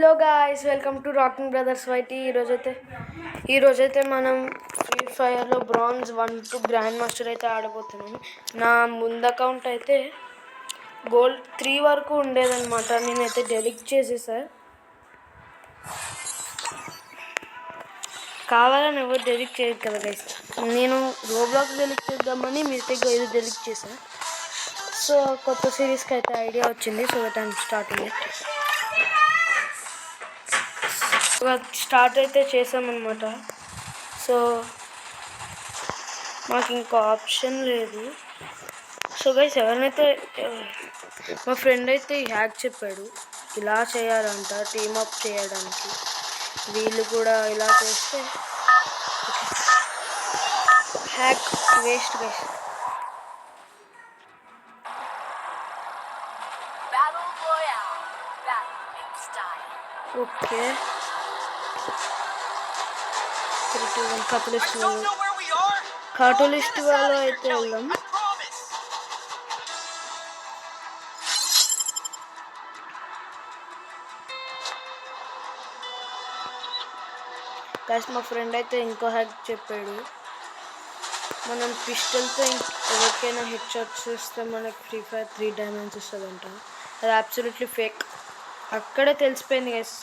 Hello guys, welcome to rocking brothers YT. ఈరోజైతే మనం free ఫైర్లో బ్రాంజ్ 1 to గ్రాండ్ మాస్టర్ అయితే ఆడబోతున్నాము. నా ముందు అకౌంట్ అయితే గోల్డ్ 3 వరకు ఉండేదన్నమాట. నేనైతే డెలీట్ చేసేసా. కావాలని ఎవరు డెలీట్ చేయదు కదా గైస్. నేను రోబ్లాక్స్ డెలీట్ చేద్దామని మిస్టేక్గా ఇది డెలీట్ చేశాను. సో కొత్త సిరీస్కి అయితే ఐడియా వచ్చింది. So that I'm starting it. Start అయితే చేసామన్నమాట. సో మాకు ఇంకో ఆప్షన్ లేదు. సో గైస్, ఎవరినైతే మా ఫ్రెండ్ అయితే ఈ హ్యాక్ చెప్పాడు, ఇలా చేయాలంట టీమప్ చేయడానికి. వీళ్ళు కూడా ఇలా చేస్తే హ్యాక్ వేస్ట్ గైస్. ఓకే, కాటలిస్ట్ వాళ్ళు అయితే వెళ్దాం. గైస్, మా ఫ్రెండ్ అయితే ఇంకో హ్యాక్ చెప్పాడు. మనం పిస్టల్తో ఎవరికైనా హెడ్ షాట్స్ ఇస్తే మనకి ఫ్రీ ఫైర్ 3 డైమండ్స్ ఇస్తుందంట. అది అబ్సల్యూట్లీ ఫేక్. అక్కడే తెలిసిపోయింది గైస్.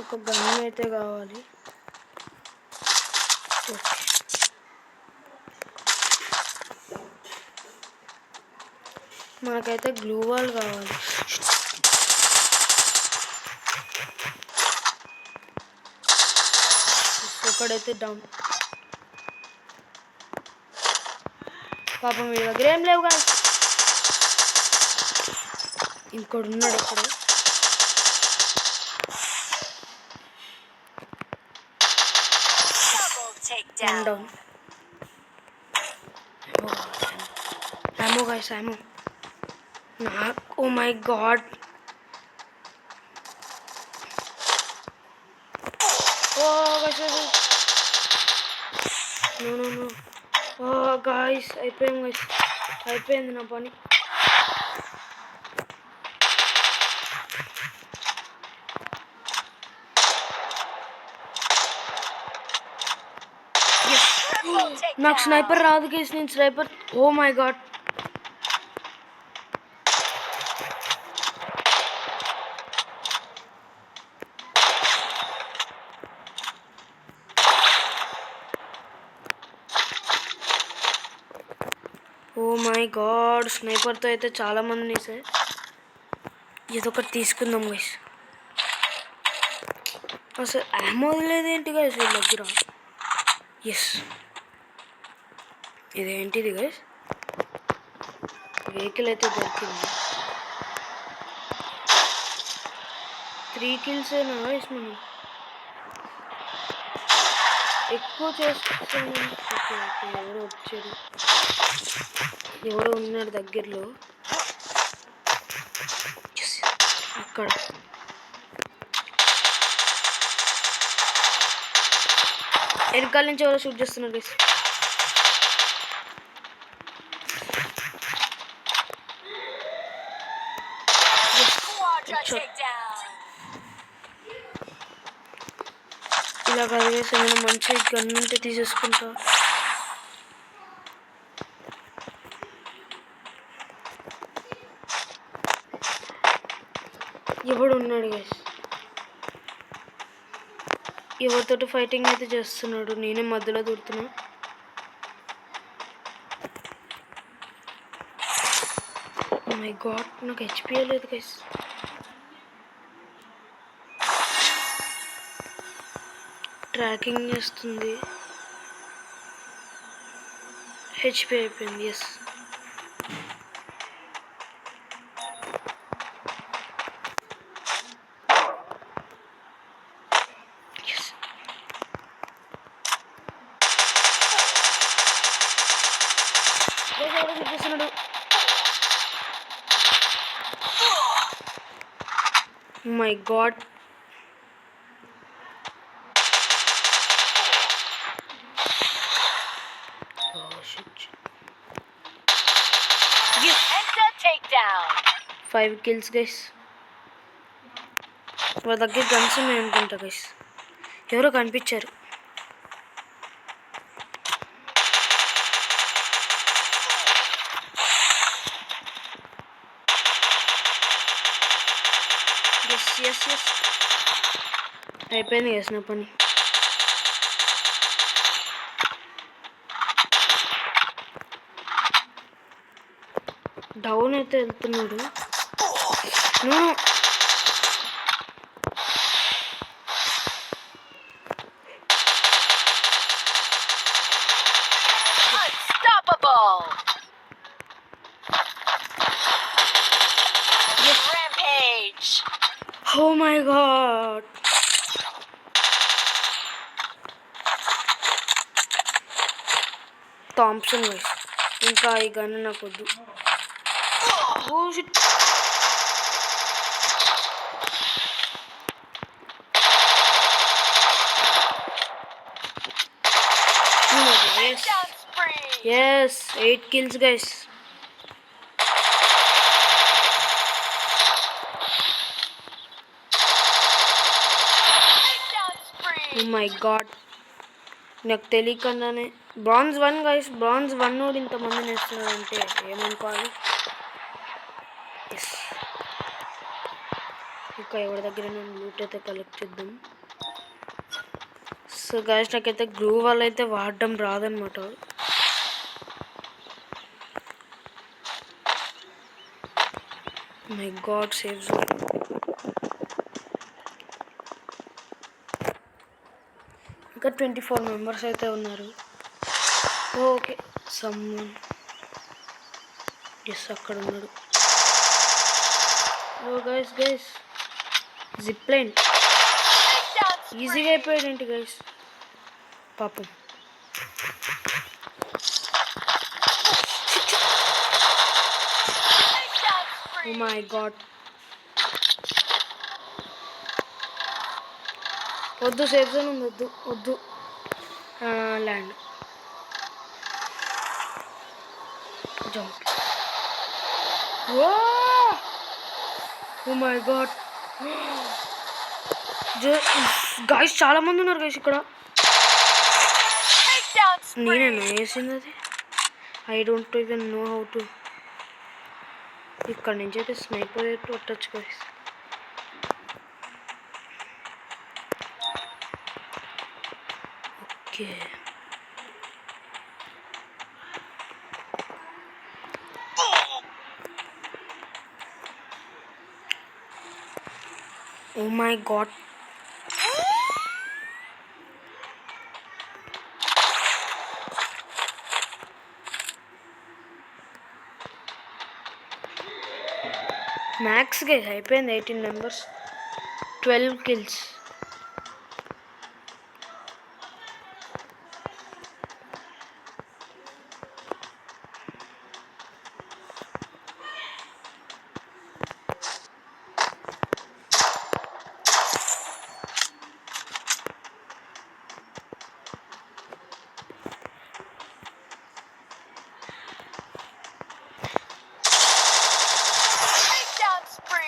ఒక గన్ అయితే కావాలి. మనకైతే గ్లూ వాల్ కావాలి. ఒకడైతే డౌన్. పాపం మీ దగ్గర ఏం లేవు కానీ ఇంకోడు ఉన్నాడు ఇక్కడ. Down. ammo guys, ammo. Oh my god. Oh guys, no. Oh guys, అయిపోయింది నా పని. నాకు స్నైపర్ రాదు గైస్. నేను sniper. Oh my god. Oh my god, స్నైపర్తో అయితే చాలా మంది సార్. ఏదో ఒకటి తీసుకుందాం గైస్. అసలు యామో లేదేంటి గైస్ వీళ్ళ దగ్గర. ఎస్, ఇదేంటిది గైస్? వెహికల్ అయితే దొరికింది. 3 kills అయినా గైస్. మనం ఎక్కువ చేస్తున్నాం. ఓకే, ఎవరో వచ్చాడు. ఎవరో ఉన్నాడు దగ్గరలో. అక్కడ వెనకాల నుంచి ఎవరో షూట్ చేస్తున్నారు గైస్. ఇలా కాదు గైస్, ఏమైనా మంచి గన్ ఉంటే తీసేసుకుంటా. ఎవడు ఉన్నాడు గైస్. ఎవరితోటి ఫైటింగ్ అయితే చేస్తున్నాడు. నేనే మధ్యలో దూరుతున్నా. మై గాడ్, నాకు హెచ్పి లేదు గైస్. ట్రాకింగ్ చేస్తుంది. హెచ్పి అయిపోయింది. ఎస్, చేస్తున్నాడు. My God, takedown. 5 kills guys. వాళ్ళ దగ్గర గన్స్ ఉన్నాయి అనుకుంటా గైస్. ఎవరో కనిపించారు. ఎస్ అయిపోయింది గైస్ నా పని. డౌన్ అయితే వెళ్తున్నాడు. Oh my god. Thompson guys. ఇంకా ఈ గన్ నాకు వద్దు. Oh shit. Yes, 8 kills guys. Oh my god. నాకు తెలియకుండానే బ్రాంజ్ 1 గైస్. బ్రాంజ్ 1 నోడు ఇంతమంది నేస్తున్నాడంటే ఏమనుకోవాలి. ఇంకా ఎవరి దగ్గర నేను లూట్ అయితే కలెక్ట్ చేద్దాం. సో గైస్ నాకైతే గ్లూ వాల్ అయితే వాడడం రాదనమాట. My God safe zone. ఇంకా 24 మెంబర్స్ అయితే ఉన్నారు. ఓకే సమ్మన్ ఎస్ అక్కడ ఉన్నాడు. ఓ గైస్ జిప్ లైన్ ఈజీగా అయిపోయాడు ఏంటి గైస్ పాపం. Oh my god. వద్దు సేఫ్ జోన్ ఉంది. వద్దు land jump. Oh my god. Guys చాలా మంది ఉన్నారు గైస్ ఇక్కడ. నేనేనా వేసింది అది? I don't even know how to. ఇక్కడ నుంచి అయితే స్నైపర్ కొట్టచ్చు guys. Okay oh my god. Max guys అయిపోయింది. 18 members 12 kills.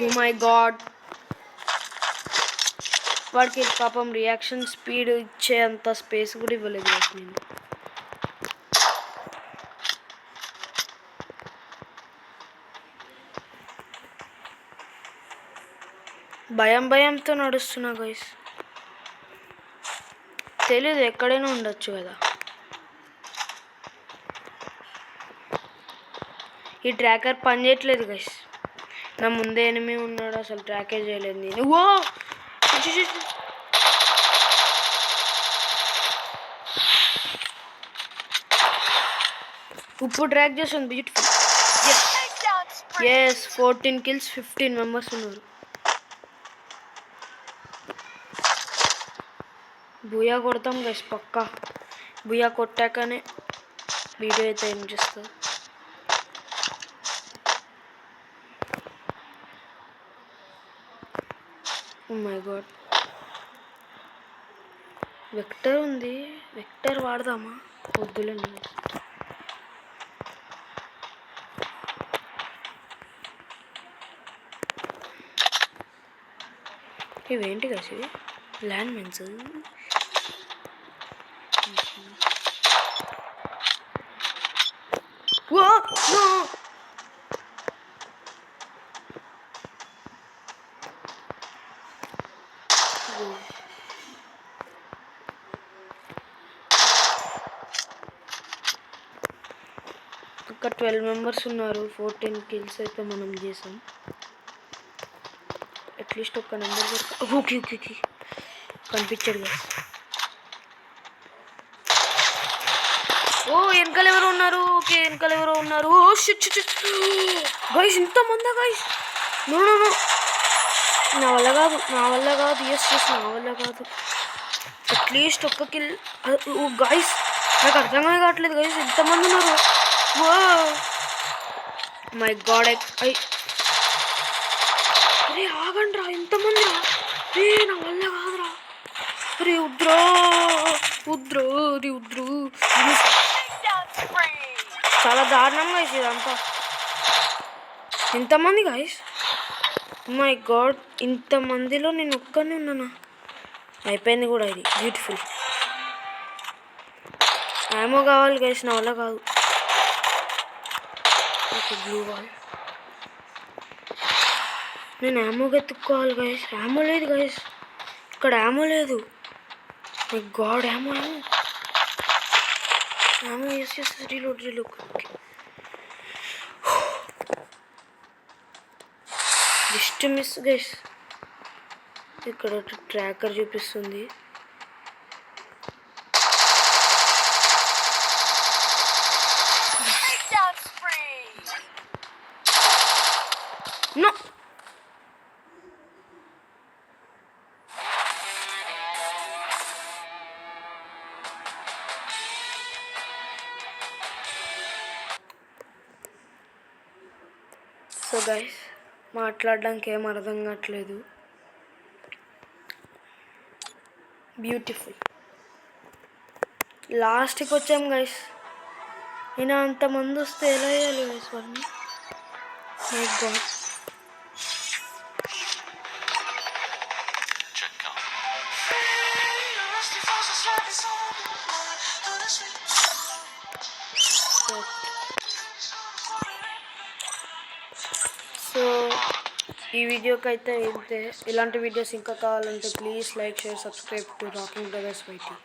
Oh my god. వాడికి పాపం రియాక్షన్ స్పీడ్ ఇచ్చే అంత స్పేస్ కూడా ఇవ్వలేదు నేను. భయంతో నడుస్తున్నా గైస్. తెలీదు ఎక్కడైనా ఉండొచ్చు కదా. ఈ ట్రాకర్ పని చేయట్లేదు గైస్. నా ముందే ఎనిమి ఉన్నాడు, అసలు ట్రాకే చేయలేదు నేను. ఓ ఇప్పుడు ట్రాక్ చేసాను. బ్యూటిఫుల్. ఎస్ 14 కిల్స్ 15 మెంబర్స్ ఉన్నారు. బుయా కొడతాం గైస్ పక్కా. బుయా కొట్టాకనే వీడియో అయితే ఏం చేస్తుంది. Oh my god. వెక్టర్ ఉంది. వెక్టర్ వాడదామా? వద్దులేండి. ఇవేంటి కదా ఇవి ల్యాండ్ మైన్స్. ఇంకా 12 మెంబర్స్ ఉన్నారు. 14 కిల్స్ అయితే మనం చేసాం. అట్లీస్ట్ ఒక నెంబర్ వరకు ఓకే ఓకే ఓకే కనిపించాడు కదా. ఓ వెనకాల ఎవరు ఉన్నారు? ఓకే వెనకాల ఎవరో ఉన్నారు. ఓ షిట్ షిట్ గైస్ ఇంతమందా గైస్? నో నో నో నా వల్ల కాదు ఎస్ నా వల్ల కాదు. అట్లీస్ట్ ఒక్క కిల్. ఓ గైస్ నాకు అర్థమే కావట్లేదు గైస్ ఎంతమంది ఉన్నారు. ఓ మై గాడ్ అరే ఆగండి రా ఎంతమంది రా. రే నా వల్ల కాదురా. అరే ఉద్రో చాలా దారుణంగా గైస్ ఇదంతా. ఎంతమంది గైస్? మై గాడ్ ఇంతమందిలో నేను ఒక్కనే ఉన్నానా? అయిపోయింది కూడా ఇది. బ్యూటిఫుల్. ఏమో కావాలి గైస్ నా వల్ల కాదు. Okay blue wall. నేను యామోగా ఎత్తుక్కోవాలి గైస్. యామో లేదు గైస్ ఇక్కడ. యామో లేదు. My god ammo is reload. Just miss guys. ఇక్కడ ట్రాకర్ చూపిస్తుంది. నో సో గైస్ మాట్లాడడానికి ఏం అర్థం కావట్లేదు. బ్యూటిఫుల్. లాస్ట్కి వచ్చాం గైస్. నేను అంతమంది వస్తే ఎలా వేయాలి గైస్ వాళ్ళని? మై గాడ్ సో ఈ వీడియోకి అయితే ఇంతే. ఇలాంటి వీడియోస్ ఇంకా కావాలంటే please like share subscribe to rocking brothers YT.